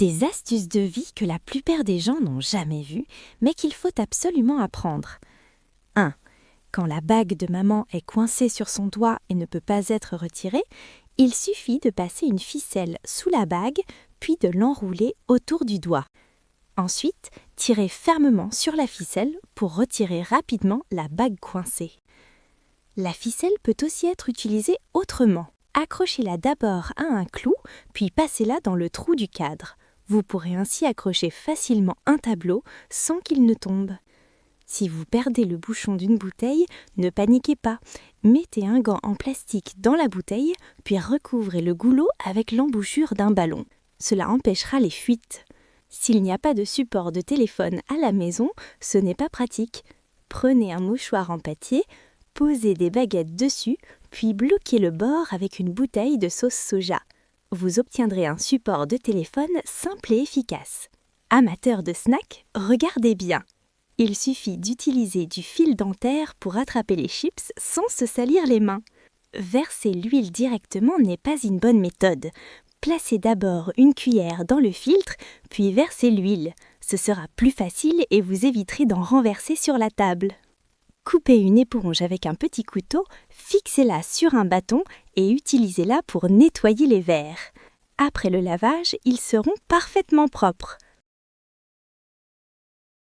Des astuces de vie que la plupart des gens n'ont jamais vues, mais qu'il faut absolument apprendre. 1. Quand la bague de maman est coincée sur son doigt et ne peut pas être retirée, il suffit de passer une ficelle sous la bague, puis de l'enrouler autour du doigt. Ensuite, tirez fermement sur la ficelle pour retirer rapidement la bague coincée. La ficelle peut aussi être utilisée autrement. Accrochez-la d'abord à un clou, puis passez-la dans le trou du cadre. Vous pourrez ainsi accrocher facilement un tableau sans qu'il ne tombe. Si vous perdez le bouchon d'une bouteille, ne paniquez pas. Mettez un gant en plastique dans la bouteille, puis recouvrez le goulot avec l'embouchure d'un ballon. Cela empêchera les fuites. S'il n'y a pas de support de téléphone à la maison, ce n'est pas pratique. Prenez un mouchoir en papier, posez des baguettes dessus, puis bloquez le bord avec une bouteille de sauce soja. Vous obtiendrez un support de téléphone simple et efficace. Amateurs de snacks, regardez bien. Il suffit d'utiliser du fil dentaire pour attraper les chips sans se salir les mains. Verser l'huile directement n'est pas une bonne méthode. Placez d'abord une cuillère dans le filtre, puis versez l'huile. Ce sera plus facile et vous éviterez d'en renverser sur la table. Coupez une éponge avec un petit couteau, fixez-la sur un bâton et utilisez-la pour nettoyer les verres. Après le lavage, ils seront parfaitement propres.